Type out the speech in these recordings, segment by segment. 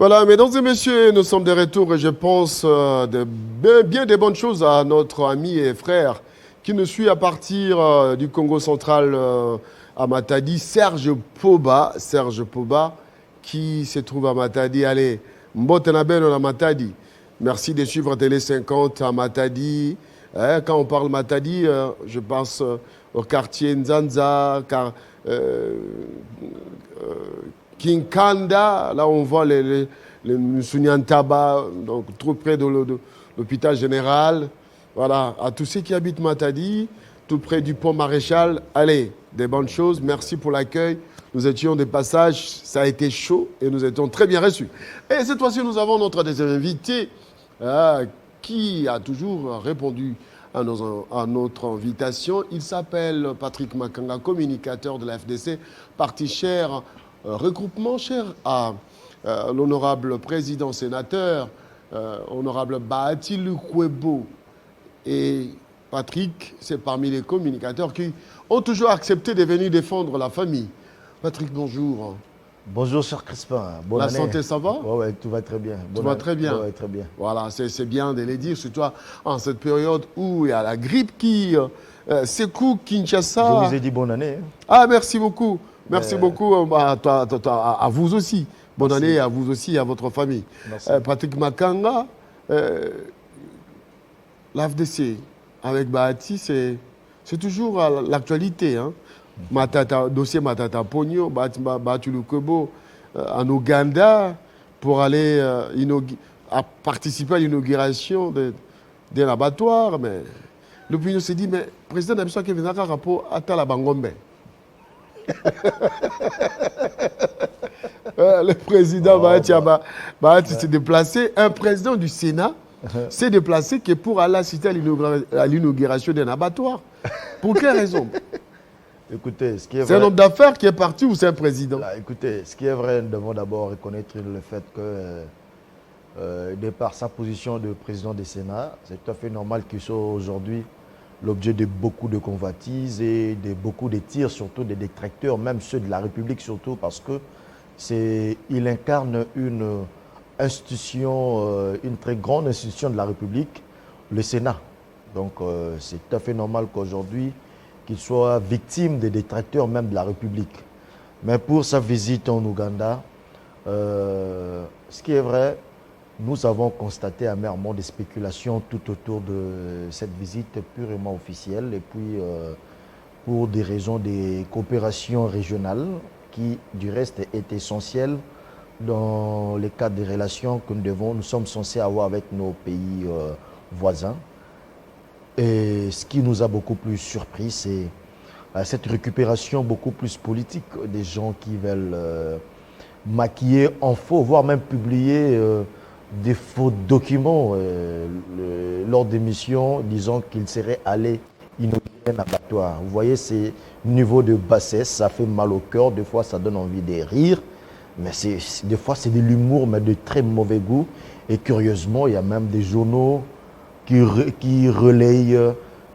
Voilà, mesdames et messieurs, nous sommes de retour et je pense bien des bonnes choses à notre ami et frère qui nous suit à partir du Congo central à Matadi, Serge Poba. Serge Poba qui se trouve à Matadi. Allez, Mbotenabeno à Matadi. Merci de suivre Télé 50 à Matadi. Quand on parle Matadi, je pense au quartier Nzanza, Kinkanda, là on voit les Moussounyantaba, donc trop près de l'hôpital général. Voilà, à tous ceux qui habitent Matadi, tout près du pont Maréchal, allez, des bonnes choses, merci pour l'accueil. Nous étions des passages, ça a été chaud et nous étions très bien reçus. Et cette fois-ci, nous avons notre deuxième invité qui a toujours répondu à notre invitation. Il s'appelle Patrick Makanga, communicateur de la FDC, parti cher, regroupement cher à l'honorable président sénateur, honorable Bahati Lukwebo. Et Patrick, c'est parmi les communicateurs qui ont toujours accepté de venir défendre la famille. Patrick, bonjour. Bonjour, cher Crispin. Bonne la année. Santé, ça va? Oui, tout va très bien. Tout va très bien. Ouais, très bien. Voilà, c'est bien de le dire, surtout en cette période où il y a la grippe qui secoue Kinshasa. Je vous ai dit bonne année. Ah, merci beaucoup. Merci beaucoup à vous aussi. Bonne année à vous aussi et à votre famille. Patrick Makanga, l'AFDC avec Bahati, c'est toujours l'actualité. Hein. Dossier Matata Pogno, Bahati Lukwebo en Ouganda pour aller participer à l'inauguration d'un abattoir. Mais l'opinion s'est dit, mais le président n'a besoin qu'il vienne à rapport à Talabangombe. Le président Bahati s'est déplacé. Un président du Sénat s'est déplacé que pour aller assister à l'inauguration d'un abattoir. Pour quelle raison? Écoutez, ce qui est vrai... C'est un homme d'affaires qui est parti ou c'est un président? Là, écoutez, ce qui est vrai, nous devons d'abord reconnaître le fait que, de par sa position de président du Sénat, c'est tout à fait normal qu'il soit aujourd'hui l'objet de beaucoup de convoitises et de beaucoup de tirs, surtout des détracteurs, même ceux de la République surtout, parce que il incarne une institution, une très grande institution de la République, le Sénat. Donc c'est tout à fait normal qu'aujourd'hui, qu'il soit victime des détracteurs même de la République. Mais pour sa visite en Ouganda, ce qui est vrai, nous avons constaté amèrement des spéculations tout autour de cette visite purement officielle et puis pour des raisons de coopération régionale qui du reste est essentielle dans le cadre des relations que nous sommes censés avoir avec nos pays voisins. Et ce qui nous a beaucoup plus surpris, c'est cette récupération beaucoup plus politique des gens qui veulent maquiller en faux, voire même publier des faux documents lors des missions, disant qu'ils seraient allés inaugurer un abattoir. Vous voyez, ces niveaux de bassesse, ça fait mal au cœur, des fois ça donne envie de rire, mais des fois c'est de l'humour, mais de très mauvais goût. Et curieusement, il y a même des journaux qui relayent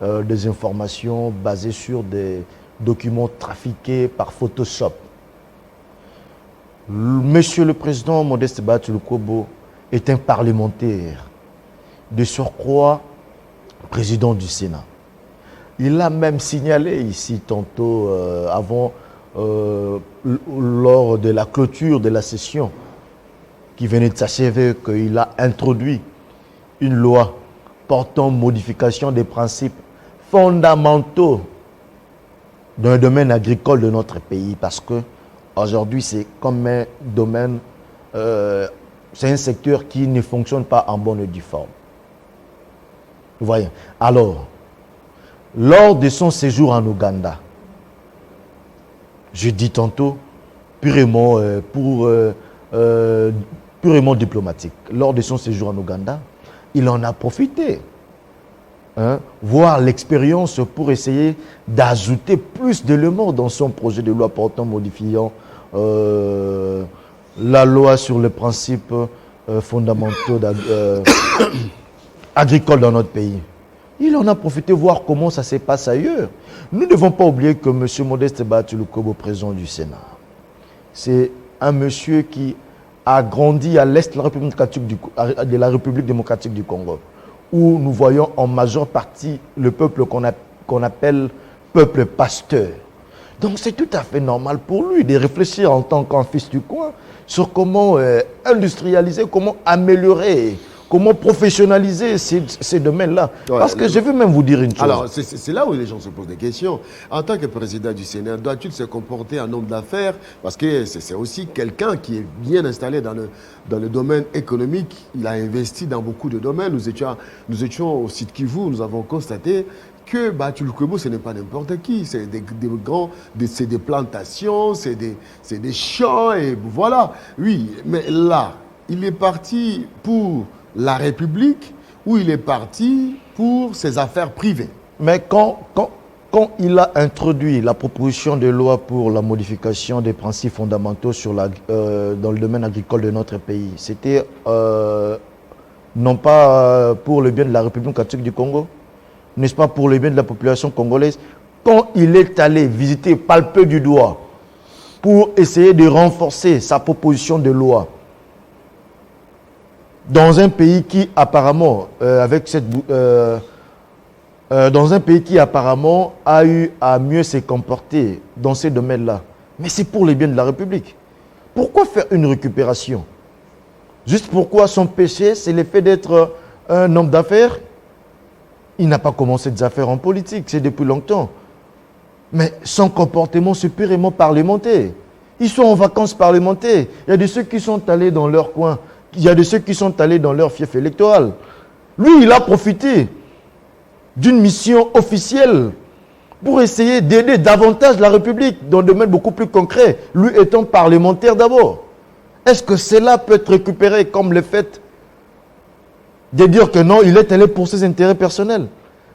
des informations basées sur des documents trafiqués par Photoshop. Monsieur le Président Modeste Bahati Lukwebo est un parlementaire, de surcroît président du Sénat. Il a même signalé ici tantôt, lors de la clôture de la session qui venait de s'achever, qu'il a introduit une loi portant modification des principes fondamentaux d'un domaine agricole de notre pays, parce que aujourd'hui c'est comme un domaine, c'est un secteur qui ne fonctionne pas en bonne et due forme. Vous voyez. Alors, lors de son séjour en Ouganda, je dis tantôt purement diplomatique, lors de son séjour en Ouganda, il en a profité, voir l'expérience pour essayer d'ajouter plus d'éléments dans son projet de loi portant modifiant la loi sur les principes fondamentaux agricoles dans notre pays. Il en a profité voir comment ça se passe ailleurs. Nous ne devons pas oublier que M. Modeste Bahati Lukwebo, président du Sénat, c'est un monsieur qui a grandi à l'est de la République démocratique du Congo, où nous voyons en majeure partie le peuple qu'on appelle peuple pasteur. Donc c'est tout à fait normal pour lui de réfléchir en tant qu'un fils du coin sur comment industrialiser, comment améliorer, comment professionnaliser ces domaines-là. Ouais, parce que je veux même vous dire une chose. Alors, c'est là où les gens se posent des questions. En tant que président du Sénat, doit-il se comporter en homme d'affaires? Parce que c'est aussi quelqu'un qui est bien installé dans le domaine économique. Il a investi dans beaucoup de domaines. Nous étions au site Kivu, nous avons constaté que Bathie Lukwebo, ce n'est pas n'importe qui. C'est c'est des plantations, c'est des champs, et voilà. Oui, mais là, il est parti pour la République ou il est parti pour ses affaires privées. Mais quand il a introduit la proposition de loi pour la modification des principes fondamentaux dans le domaine agricole de notre pays, c'était non pas pour le bien de la République démocratique du Congo, n'est-ce pas pour le bien de la population congolaise? Quand il est allé visiter, palper du doigt, pour essayer de renforcer sa proposition de loi, dans un pays qui apparemment, dans un pays qui apparemment a eu à mieux se comporter dans ces domaines-là. Mais c'est pour le bien de la République. Pourquoi faire une récupération? Juste pourquoi son péché, c'est le fait d'être un homme d'affaires? Il n'a pas commencé des affaires en politique, c'est depuis longtemps. Mais son comportement, c'est purement parlementaire. Ils sont en vacances parlementaires. Il y a de ceux qui sont allés dans leur coin. Il y a de ceux qui sont allés dans leur fief électoral. Lui, il a profité d'une mission officielle pour essayer d'aider davantage la République dans un domaine beaucoup plus concret, lui étant parlementaire d'abord. Est-ce que cela peut être récupéré comme le fait de dire que non, il est allé pour ses intérêts personnels?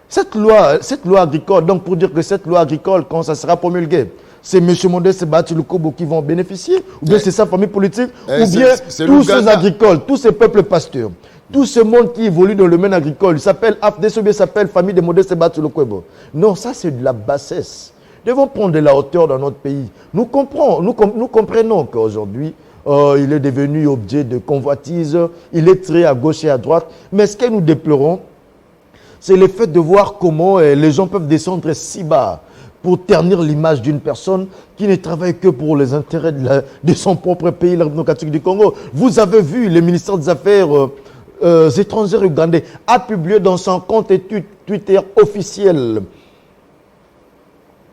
Cette loi agricole, donc pour dire que cette loi agricole, quand ça sera promulgué, c'est M. Modeste Bathie Lukwebo qui vont bénéficier, ou bien c'est sa famille politique, ou bien tous ces agricoles, tous ces peuples pasteurs, tout ce monde qui évolue dans le domaine agricole, il s'appelle AFDS ou bien s'appelle famille de Modeste Bathie Lukwebo. Non, ça c'est de la bassesse. Nous devons prendre de la hauteur dans notre pays. Nous comprenons qu'aujourd'hui, il est devenu objet de convoitise, il est tiré à gauche et à droite, mais ce que nous déplorons, c'est le fait de voir comment les gens peuvent descendre si bas pour ternir l'image d'une personne qui ne travaille que pour les intérêts de son propre pays, la République démocratique du Congo. Vous avez vu, le ministère des Affaires étrangères ougandais a publié dans son compte Twitter officiel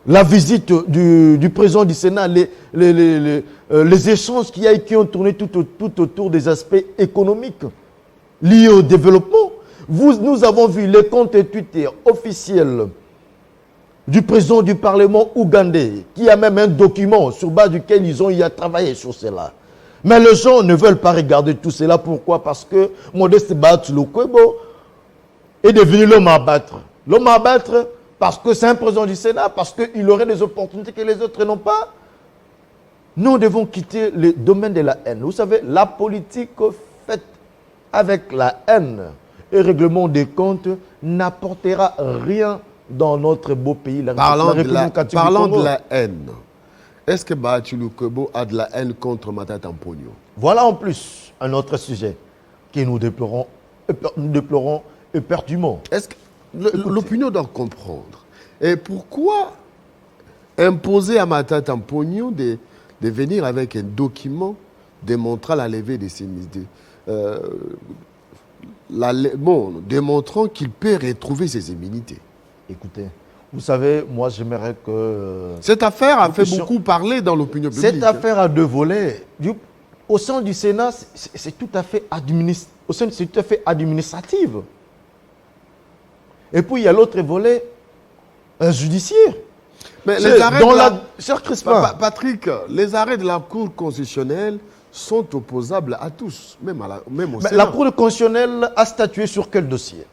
la visite du président du Sénat, les échanges qui ont tourné tout autour des aspects économiques liés au développement. Nous avons vu les comptes Twitter officiels du président du Parlement ougandais, qui a même un document sur base duquel ils ont travaillé sur cela. Mais les gens ne veulent pas regarder tout cela. Pourquoi? Parce que Modeste Bathie Lukwebo est devenu l'homme à abattre. L'homme à abattre parce que c'est un président du Sénat, parce qu'il aurait des opportunités que les autres n'ont pas. Nous devons quitter le domaine de la haine. Vous savez, la politique faite avec la haine et règlement des comptes n'apportera rien dans notre beau pays, la République démocratique du Congo. Parlons de la haine. Est-ce que Bathie Lukwebo a de la haine contre Matata Mponyo? Voilà en plus un autre sujet que nous déplorons éperdument. Est-ce que l'opinion doit comprendre? Et pourquoi imposer à Matata Mponyo de venir avec un document démontrant la levée de ses démontrant qu'il peut retrouver ses immunités? Écoutez, vous savez, moi j'aimerais que... Cette affaire a fait beaucoup parler dans l'opinion publique. Cette affaire a deux volets. Au sein du Sénat, c'est tout à fait administratif. Et puis il y a l'autre volet judiciaire. Mais les arrêts Cher Crispin, Patrick, les arrêts de la Cour constitutionnelle sont opposables à tous, même au Sénat. La Cour constitutionnelle a statué sur quel dossier?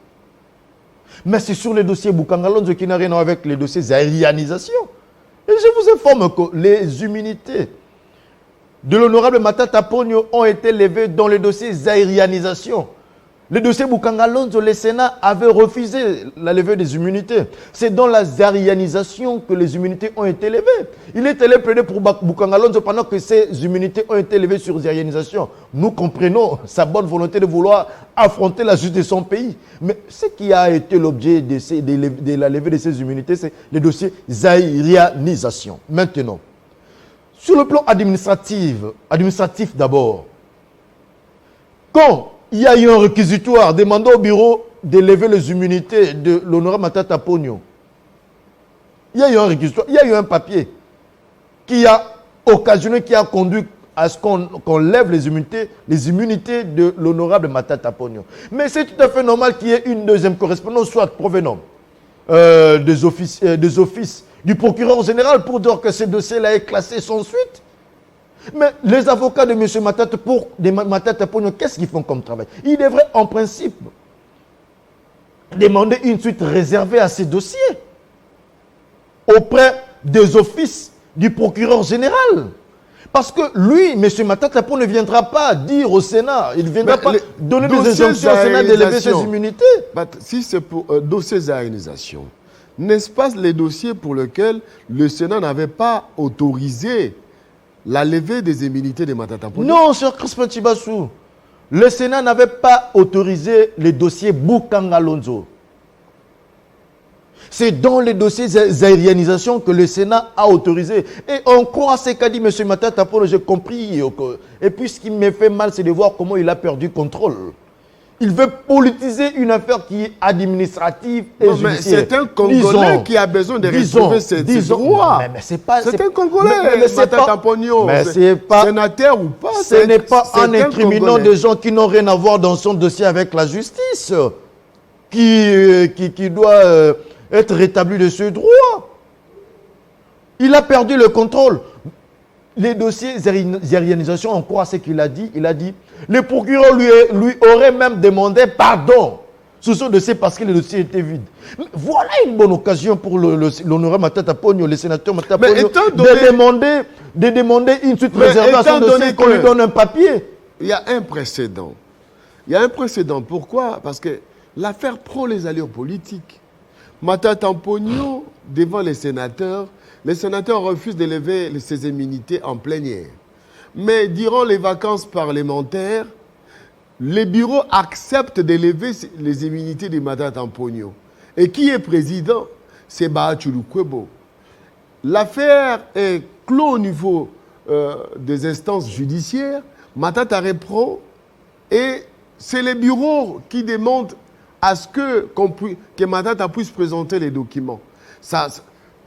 Mais c'est sur les dossiers Boukangalonzo qui n'a rien à voir avec les dossiers aérianisation. Et je vous informe que les immunités de l'honorable Matata Mponyo ont été levées dans les dossiers aérianisation. Le dossier Boukangalonzo, le Sénat avait refusé la levée des immunités. C'est dans la zarianisation que les immunités ont été levées. Il est allé plaider pour Boukangalonzo pendant que ces immunités ont été levées sur zarianisation. Nous comprenons sa bonne volonté de vouloir affronter la justice de son pays. Mais ce qui a été l'objet de la levée de ces immunités, c'est le dossier zarianisation. Maintenant, sur le plan administratif d'abord, quand il y a eu un réquisitoire demandant au bureau de lever les immunités de l'honorable Matata Ponyo. Il y a eu un réquisitoire, il y a eu un papier qui a occasionné, qui a conduit à ce qu'on lève les immunités de l'honorable Matata Ponyo. Mais c'est tout à fait normal qu'il y ait une deuxième correspondance, soit provenant des offices du procureur général pour dire que ce dossier-là est classé sans suite. Mais les avocats de M. Matata Ponyo, qu'est-ce qu'ils font comme travail? Ils devraient en principe demander une suite réservée à ces dossiers auprès des offices du procureur général. Parce que lui, M. Matata Ponyo ne viendra pas dire au Sénat, il ne viendra pas donner des injonctions au Sénat de lever ses immunités. Si c'est pour dossier d'organisation, n'est-ce pas les dossiers pour lesquels le Sénat n'avait pas autorisé la levée des immunités de Matata Ponyo? Non, Sr. Crispin Chibassou. Le Sénat n'avait pas autorisé le dossier Boukangalonzo. C'est dans les dossiers d'aérianisation que le Sénat a autorisé. Et on croit à ce qu'a dit M. Matata Ponyo, j'ai compris. Et puis ce qui me fait mal, c'est de voir comment il a perdu contrôle. Il veut politiser une affaire qui est administrative et judiciaire. C'est un Congolais qui a besoin de retrouver ses droits. C'est un Congolais, Matata Ponyo. Mais c'est pas sénateur ou pas. Ce n'est pas en incriminant des gens qui n'ont rien à voir dans son dossier avec la justice qui doit être rétabli de ce droit. Il a perdu le contrôle. Les dossiers d'arianisation, on croit à ce qu'il a dit. Il a dit, le procureur lui aurait même demandé pardon sur ce dossier parce que le dossier était vide. Voilà une bonne occasion pour l'honorable Matata Ponyo, le sénateur Matata Ponyo, de demander une suite réservée à son dossier, qu'on lui donne un papier. Il y a un précédent. Il y a un précédent. Pourquoi? Parce que l'affaire prend les allures politiques. Matata Ponyo, devant les sénateurs refusent de lever ses immunités en plénière. Mais durant les vacances parlementaires, les bureaux acceptent de lever les immunités de Matata Ponyo. Et qui est président? C'est Bahachulu Kwebo. L'affaire est close au niveau des instances judiciaires. Matata reprend et c'est les bureaux qui demandent à ce que Matata puisse présenter les documents.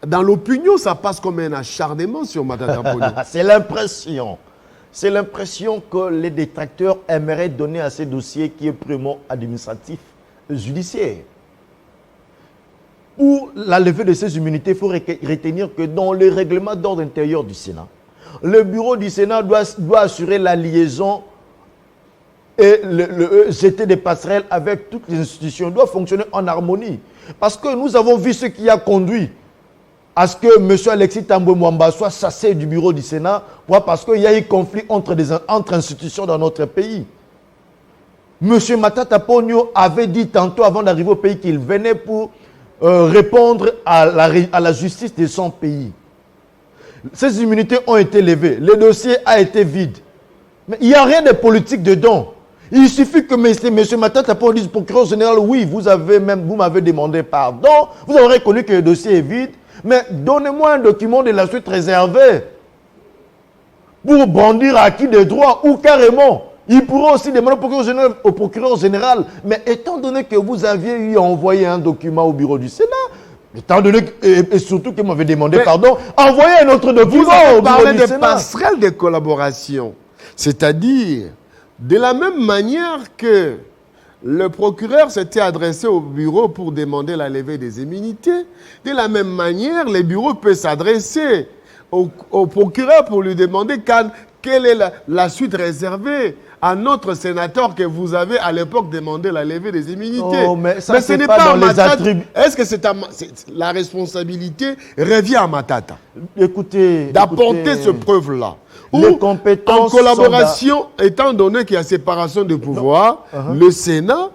Dans l'opinion, ça passe comme un acharnement sur Matata Ponyo. C'est l'impression. C'est l'impression que les détracteurs aimeraient donner à ces dossiers qui est purement administratif, judiciaire. Pour la levée de ces immunités, il faut retenir que dans le règlement d'ordre intérieur du Sénat, le bureau du Sénat doit assurer la liaison et jeter des passerelles avec toutes les institutions, doit fonctionner en harmonie. Parce que nous avons vu ce qui a conduit à ce que M. Alexis Tambwe Mwamba soit chassé du bureau du Sénat, parce qu'il y a eu conflit entre institutions dans notre pays. M. Matata Ponyo avait dit tantôt avant d'arriver au pays qu'il venait pour répondre à la justice de son pays. Ces immunités ont été levées, le dossier a été vide. Mais il n'y a rien de politique dedans. Il suffit que M. Matata Ponyo dise au procureur général, oui, vous m'avez demandé pardon, vous avez reconnu que le dossier est vide, mais donnez-moi un document de la suite réservée pour brandir à qui des droits ou carrément. Il pourra aussi demander au procureur général, mais étant donné que vous aviez eu à envoyer un document au bureau du Sénat, étant donné et surtout que vous m'avez demandé pardon, envoyez un autre document au bureau du Sénat. Vous avez parlé de passerelles de collaboration, c'est-à-dire de la même manière que le procureur s'était adressé au bureau pour demander la levée des immunités. De la même manière, les bureaux peuvent s'adresser au procureur pour lui demander quelle est la suite réservée à notre sénateur que vous avez à l'époque demandé la levée des immunités? Oh, mais ça, ce n'est pas pas dans les Matata. attributs. Est-ce que la responsabilité revient à Matata Écoutez, d'apporter ce preuve-là? Les Ou, compétences en collaboration, étant donné qu'il y a séparation de pouvoir, le Sénat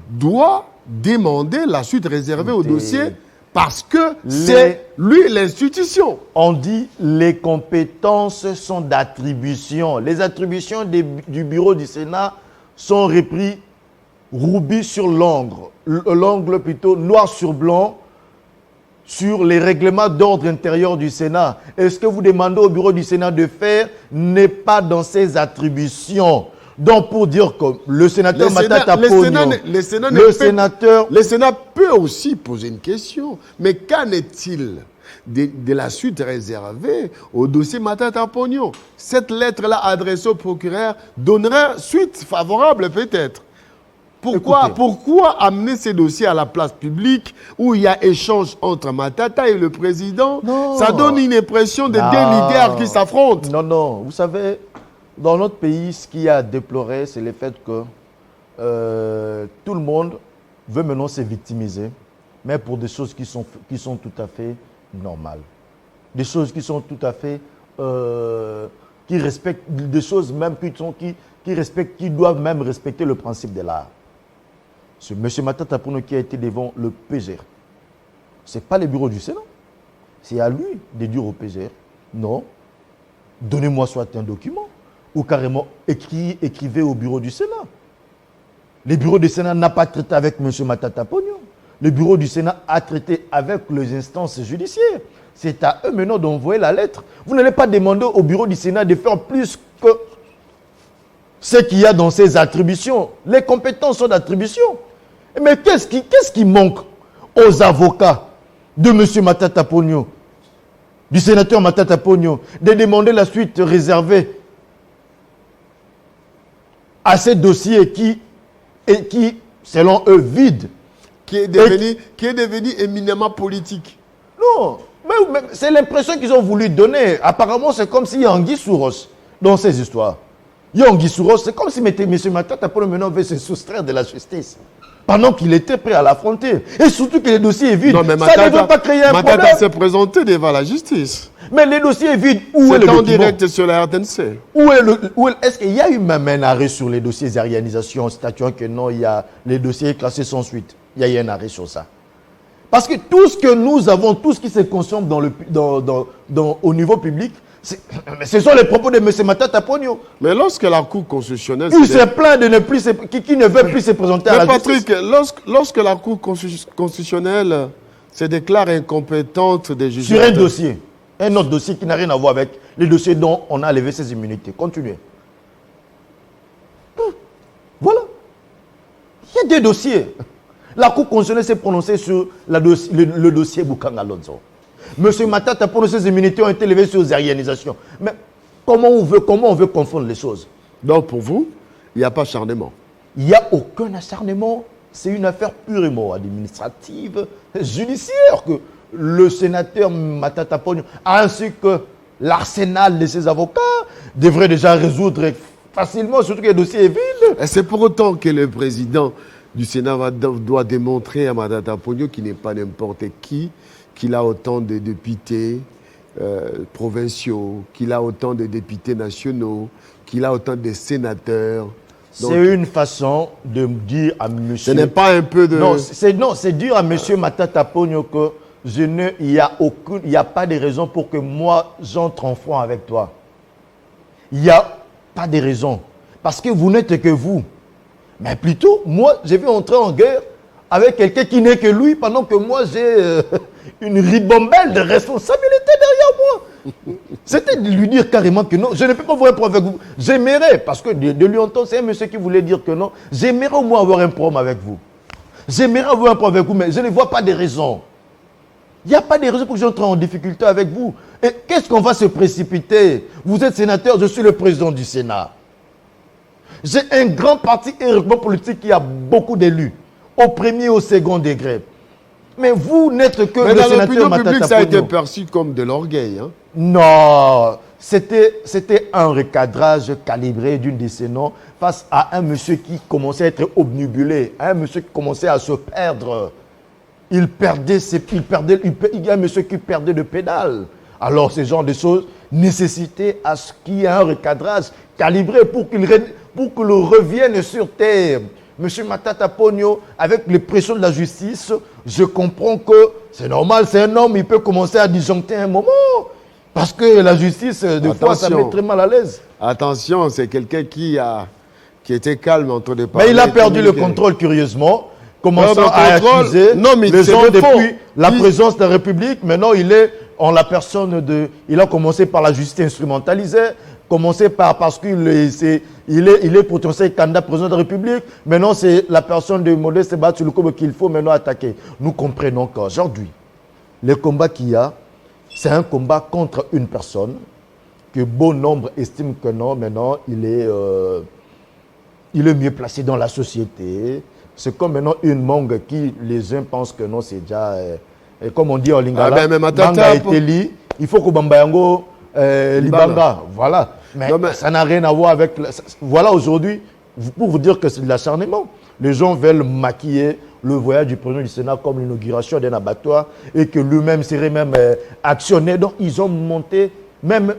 doit demander la suite réservée au dossier parce que c'est lui l'institution. On dit les compétences sont d'attribution. Les attributions du bureau du Sénat sont repris rubis sur l'ongle plutôt noir sur blanc sur les règlements d'ordre intérieur du Sénat. Et ce que vous demandez au bureau du Sénat de faire n'est pas dans ses attributions. Donc, pour dire que le sénateur Matata Ponyo, le Sénat peut aussi poser une question. Mais qu'en est-il de la suite réservée au dossier Matata Ponyo? Cette lettre-là adressée au procureur donnerait suite favorable peut-être. Pourquoi amener ces dossiers à la place publique où il y a échange entre Matata et le président? Non. Ça donne une impression de deux leaders qui s'affrontent. Non, non. Vous savez, dans notre pays, ce qu'il y a à déplorer, c'est le fait que tout le monde veut maintenant se victimiser, mais pour des choses qui sont tout à fait normales. Des choses qui sont tout à fait... qui respectent... Des choses même qui doivent même respecter le principe de l'art. Ce M. Matata Ponyo qui a été devant le PGR, ce n'est pas le bureau du Sénat. C'est à lui de dire au PGR, non, donnez-moi soit un document, ou carrément écrivez au bureau du Sénat. Le bureau du Sénat n'a pas traité avec M. Matata Ponyo. Le bureau du Sénat a traité avec les instances judiciaires. C'est à eux maintenant d'envoyer la lettre. Vous n'allez pas demander au bureau du Sénat de faire plus que ce qu'il y a dans ses attributions. Les compétences sont d'attribution. Mais qu'est-ce qui manque aux avocats de M. Matata Ponyo, du sénateur Matata Ponyo, de demander la suite réservée à ces dossiers qui, selon eux, vides? Qui est devenu éminemment politique. Non, mais c'est l'impression qu'ils ont voulu donner. Apparemment, c'est comme s'il y a Anguille sous roche dans ces histoires. Il y a Anguille sous roche, c'est comme si M. Matata Ponyo maintenant veut se soustraire de la justice. Pendant qu'il était prêt à l'affronter. Et surtout que le dossier est vide. Non, mais ça ne doit pas créer un problème. Matata s'est présenté devant la justice. Mais le dossier est vide. Où est le en document? direct sur la RTNC. Est-ce qu'il y a eu même un arrêt sur les dossiers arianisation, statuant que non, il y a les dossiers classés sans suite? Il y a eu un arrêt sur ça. Parce que tout ce que nous avons, tout ce qui se consomme au niveau public, ce sont les propos de M. Matata Ponyo. Mais lorsque la Cour constitutionnelle... Il se plaint de ne plus qui ne veut plus se présenter à la justice. Patrick, lorsque la Cour constitutionnelle se déclare incompétente des juges... Sur un dossier. Un autre dossier qui n'a rien à voir avec les dossiers dont on a levé ses immunités. Continuez. Voilà. Il y a deux dossiers. La Cour constitutionnelle s'est prononcée sur le dossier Bukanga Lonzo. M. Matata Ponyo, ses immunités ont été levées sur les arianisations. Mais comment on veut confondre les choses? Donc pour vous, il n'y a pas acharnement? Il n'y a aucun acharnement. C'est une affaire purement administrative, judiciaire, que le sénateur Matata Ponyo, ainsi que l'arsenal de ses avocats, devrait déjà résoudre facilement, surtout que le dossier est vide. Et c'est pour autant que le président du Sénat doit démontrer à Matata Ponyo qu'il n'est pas n'importe qui, qu'il a autant de députés provinciaux, qu'il a autant de députés nationaux, qu'il a autant de sénateurs. C'est une façon de dire à monsieur... Ce n'est pas un peu de... Non, c'est dire à monsieur Matata Ponyo que il n'y a pas de raison pour que moi, j'entre en front avec toi. Il n'y a pas de raison. Parce que vous n'êtes que vous. Mais plutôt, moi, je vais entrer en guerre avec quelqu'un qui n'est que lui, pendant que moi, j'ai une ribambelle de responsabilités derrière moi. C'était de lui dire carrément que non, je ne peux pas avoir un problème avec vous. J'aimerais, parce que de lui entendre, c'est un monsieur qui voulait dire que non, j'aimerais au moins avoir un problème avec vous. J'aimerais avoir un problème avec vous, mais je ne vois pas de raison. Il n'y a pas de raison pour que j'entre en difficulté avec vous. Et qu'est-ce qu'on va se précipiter? Vous êtes sénateur, je suis le président du Sénat. J'ai un grand parti et un grand politique qui a beaucoup d'élus, au premier et au second degré. Mais vous n'êtes que mais le sénateur Matata Ponyo. Mais dans l'opinion publique, ça a été perçu comme de l'orgueil. Hein? Non, c'était un recadrage calibré d'une décennie face à un monsieur qui commençait à être obnubilé, un monsieur qui commençait à se perdre. Il y a un monsieur qui perdait de pédale. Alors, ce genre de choses nécessitaient à ce qu'il y ait un recadrage calibré pour qu'il revienne sur terre. Monsieur Matata Ponyo, avec les pressions de la justice, je comprends que c'est normal, c'est un homme, il peut commencer à disjoncter un moment. Parce que la justice, des fois, ça met très mal à l'aise. Attention, c'est quelqu'un qui était calme entre des Mais il a perdu le contrôle, curieusement, commençant à accuser les gens depuis la présence de la République. Maintenant, il est en la personne de... Il a commencé par la justice instrumentalisée, commencé parce qu'il est potentiel candidat président de la République. Maintenant, c'est la personne de Modeste Batsulukobo qu'il faut maintenant attaquer. Nous comprenons qu'aujourd'hui, le combat qu'il y a, c'est un combat contre une personne que bon nombre estiment que non, maintenant, il est mieux placé dans la société. C'est comme maintenant une mangue qui, les uns pensent que non, c'est déjà... et comme on dit en lingala, manga eteli, il faut que Bambayango libanga. Voilà. Mais ça n'a rien à voir avec... Voilà aujourd'hui, pour vous dire que c'est de l'acharnement. Les gens veulent maquiller le voyage du président du Sénat comme l'inauguration d'un abattoir et que lui-même serait même actionné. Donc, ils ont même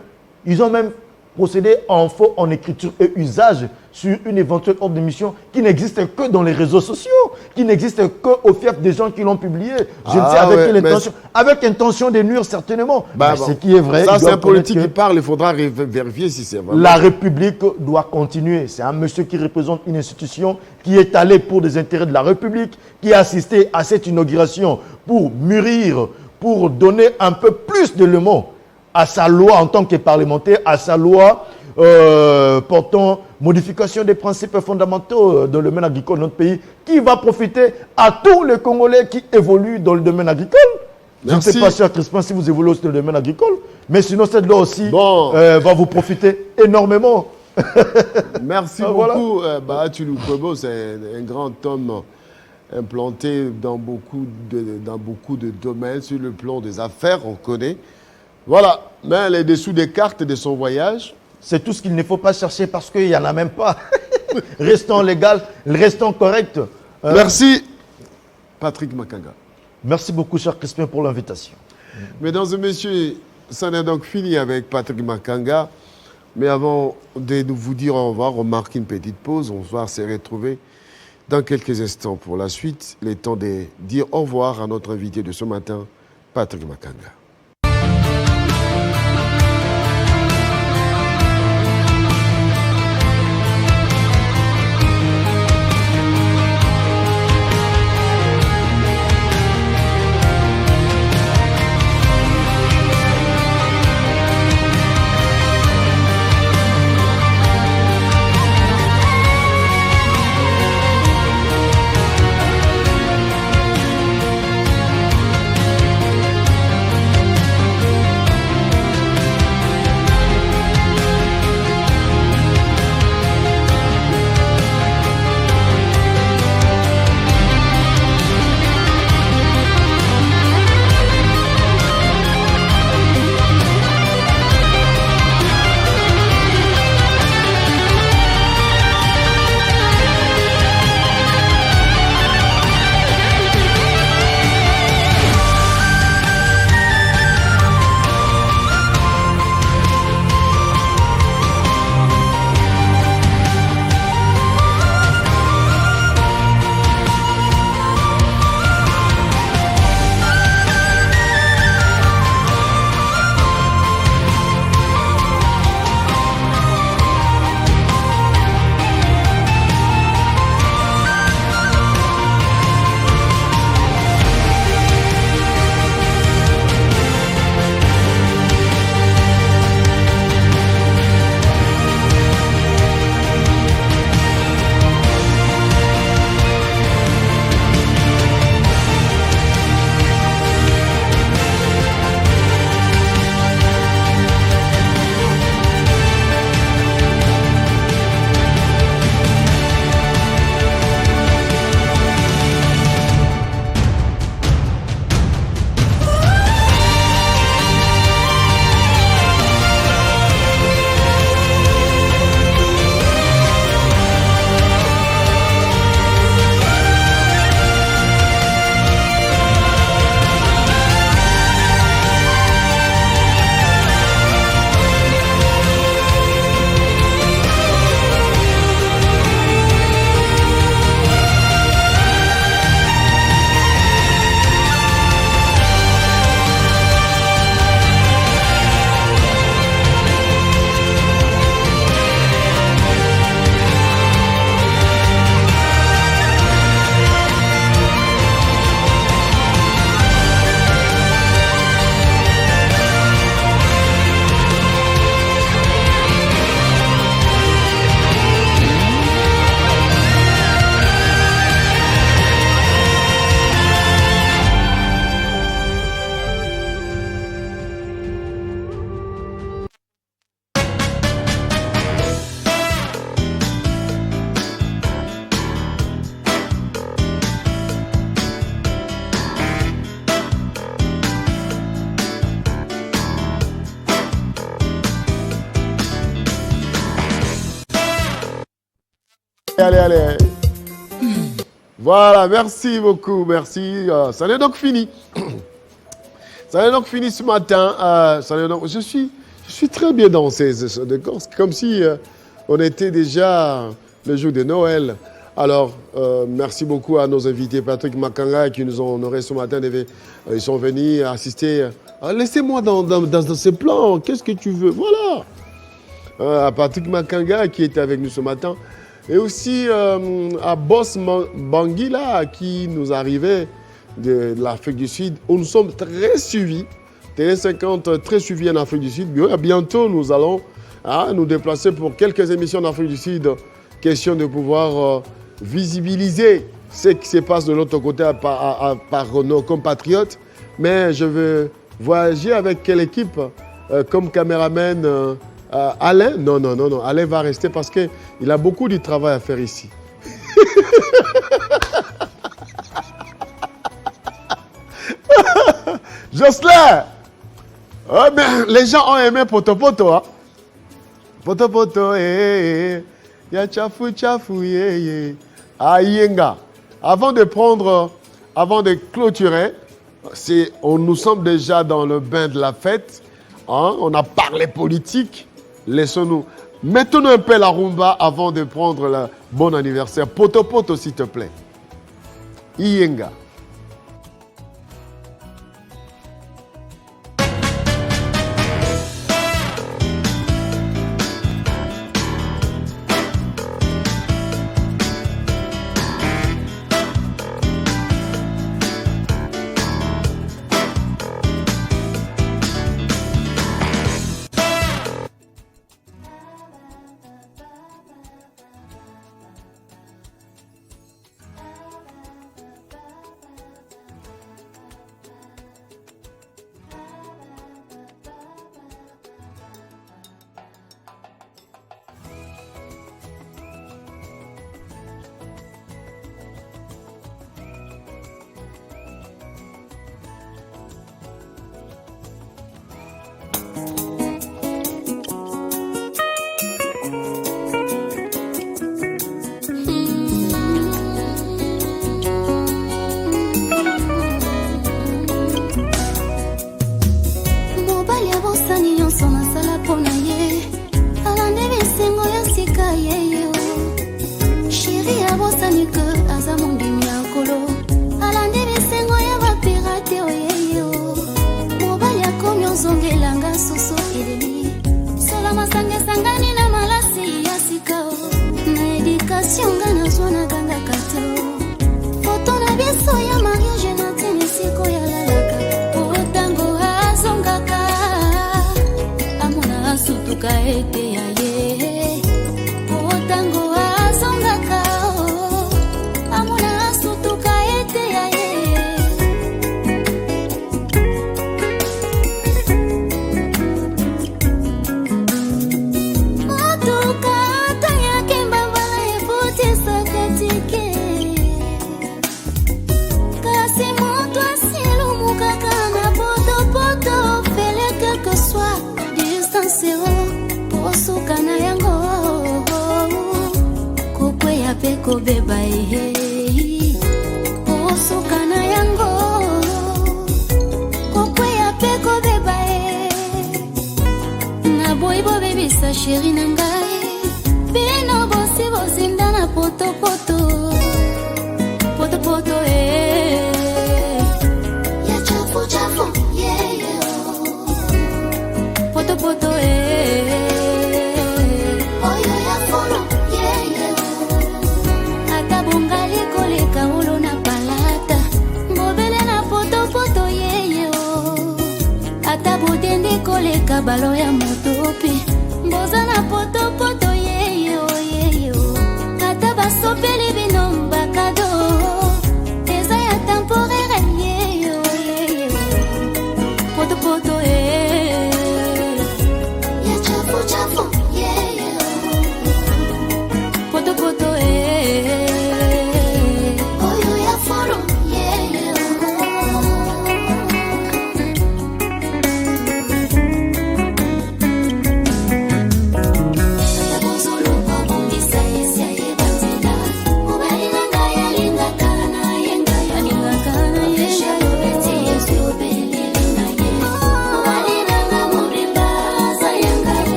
procédé en faux en écriture et usage sur une éventuelle ordre de mission qui n'existe que dans les réseaux sociaux, qui n'existe qu'au fief des gens qui l'ont publié. Je ne sais avec quelle intention. Avec intention de nuire certainement. Ce qui est vrai. Ça, c'est un politique qui parle, il faudra vérifier si c'est vrai. La République doit continuer. C'est un monsieur qui représente une institution qui est allé pour des intérêts de la République, qui a assisté à cette inauguration pour mûrir, pour donner un peu plus d'éléments à sa loi en tant que parlementaire, à sa loi portant modification des principes fondamentaux dans le domaine agricole de notre pays, qui va profiter à tous les Congolais qui évoluent dans le domaine agricole. Merci. Je ne sais pas, cher Crispin, si vous évoluez dans le domaine agricole, mais sinon cette loi aussi va vous profiter énormément. Merci beaucoup. Batsulukobo, c'est un grand homme implanté dans beaucoup de domaines, sur le plan des affaires, on connaît. Voilà, mais les dessous des cartes de son voyage. C'est tout ce qu'il ne faut pas chercher parce qu'il n'y en a même pas. Restons légal, restons corrects. Merci, Patrick Makanga. Merci beaucoup, cher Crispin, pour l'invitation. Mesdames et messieurs, ça n'est donc fini avec Patrick Makanga. Mais avant de vous dire au revoir, on marque une petite pause. On va se retrouver dans quelques instants pour la suite. Le temps de dire au revoir à notre invité de ce matin, Patrick Makanga. allez. Voilà, merci beaucoup, merci. Ça est donc fini. Ça est donc fini ce matin. Je suis très bien dansé, comme si on était déjà le jour de Noël. Alors, merci beaucoup à nos invités, Patrick Makanga, qui nous ont honorés ce matin. Ils sont venus assister. Laissez-moi dans ces plans, qu'est-ce que tu veux? Voilà. À Patrick Makanga, qui était avec nous ce matin. Et aussi à Boss Bangila, qui nous arrivait de l'Afrique du Sud, où nous sommes très suivis. Télé 50, très suivis en Afrique du Sud. Bientôt, nous allons nous déplacer pour quelques émissions en Afrique du Sud. Question de pouvoir visibiliser ce qui se passe de l'autre côté par nos compatriotes. Mais je veux voyager avec quelle équipe comme caméraman Alain? Non. Alain va rester parce qu'il a beaucoup de travail à faire ici. Jocelyn! Oh, mais les gens ont aimé Poto Poto. Hein? Poto Poto, ya chafu, Ayenga. Avant de clôturer, nous sommes déjà dans le bain de la fête. Hein? On a parlé politique. Laissons-nous. Mettons-nous un peu la rumba avant de prendre le bon anniversaire. Poto Poto, s'il te plaît. Iyenga.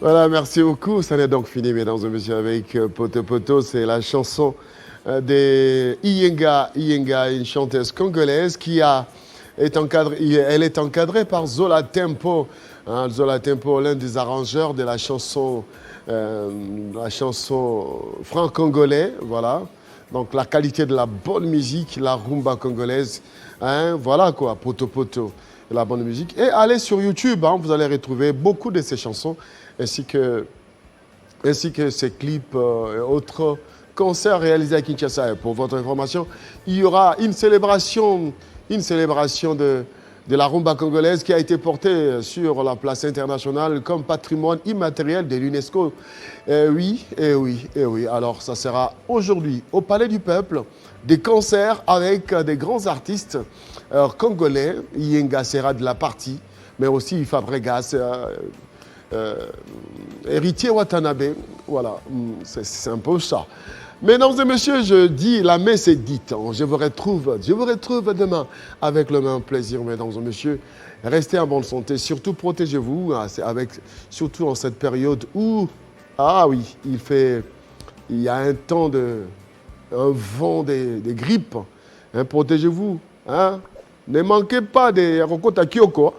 Voilà, merci beaucoup. Ça n'est donc fini, mesdames et messieurs, avec Poto Poto. C'est la chanson de Iyenga. Iyenga, une chanteuse congolaise elle est encadrée par Zola Tempo. Hein, Zola Tempo, l'un des arrangeurs de la chanson franc-congolais. Voilà. Donc la qualité de la bonne musique, la rumba congolaise. Hein, voilà quoi, Poto Poto. La bonne musique. Et allez sur YouTube, hein, vous allez retrouver beaucoup de ces chansons, ainsi que ces clips et autres concerts réalisés à Kinshasa. Et pour votre information, il y aura une célébration de la rumba congolaise qui a été portée sur la place internationale comme patrimoine immatériel de l'UNESCO. Oui. Alors, ça sera aujourd'hui au Palais du Peuple, des concerts avec des grands artistes congolais. Iyenga sera de la partie, mais aussi Fabregas, Héritier Watanabe. Voilà, c'est un peu ça. Mesdames et messieurs, je dis, la messe est dite. Je vous retrouve demain avec le même plaisir, mesdames et messieurs. Restez en bonne santé, surtout protégez-vous, surtout en cette période où, il y a un vent de grippe. Hein, protégez-vous. Hein. Ne manquez pas de Rokota Kyoko.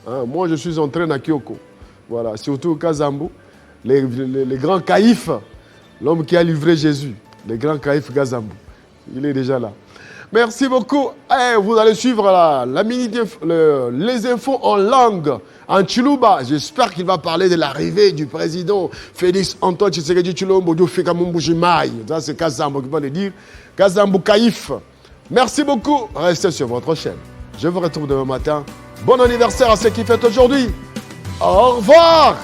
Hein. Moi, je suis en train à Kyoko. Voilà, surtout Kazambu, les grands caïfs. L'homme qui a livré Jésus, le grand Caïphe Gazambu. Il est déjà là. Merci beaucoup. Vous allez suivre les infos en langue, en Chiluba. J'espère qu'il va parler de l'arrivée du président Félix Antoine Tshisekedi Tshilombo du Fikamumbu Jimaï. Ça, c'est Gazambu qui va le dire. Gazambu Caïphe. Merci beaucoup. Restez sur votre chaîne. Je vous retrouve demain matin. Bon anniversaire à ceux qui fêtent aujourd'hui. Au revoir.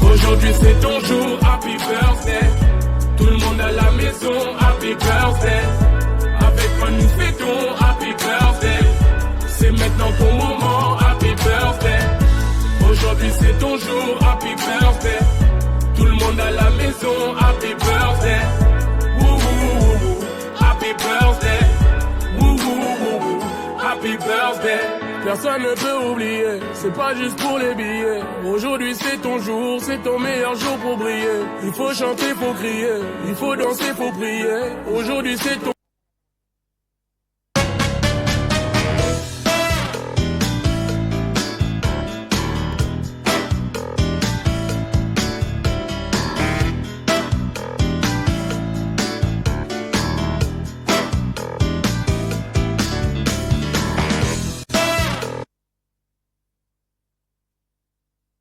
Aujourd'hui c'est ton jour, happy birthday. Tout le monde à la maison, happy birthday. Avec moi nous fêtons, happy birthday. C'est maintenant ton moment, happy birthday. Aujourd'hui c'est ton jour, happy birthday. Tout le monde à la maison, happy birthday. Wouhou, happy birthday. Wouhou, happy birthday. Personne ne peut oublier, c'est pas juste pour les billets. Aujourd'hui c'est ton jour, c'est ton meilleur jour pour briller. Il faut chanter, faut crier, il faut danser, faut prier. Aujourd'hui c'est ton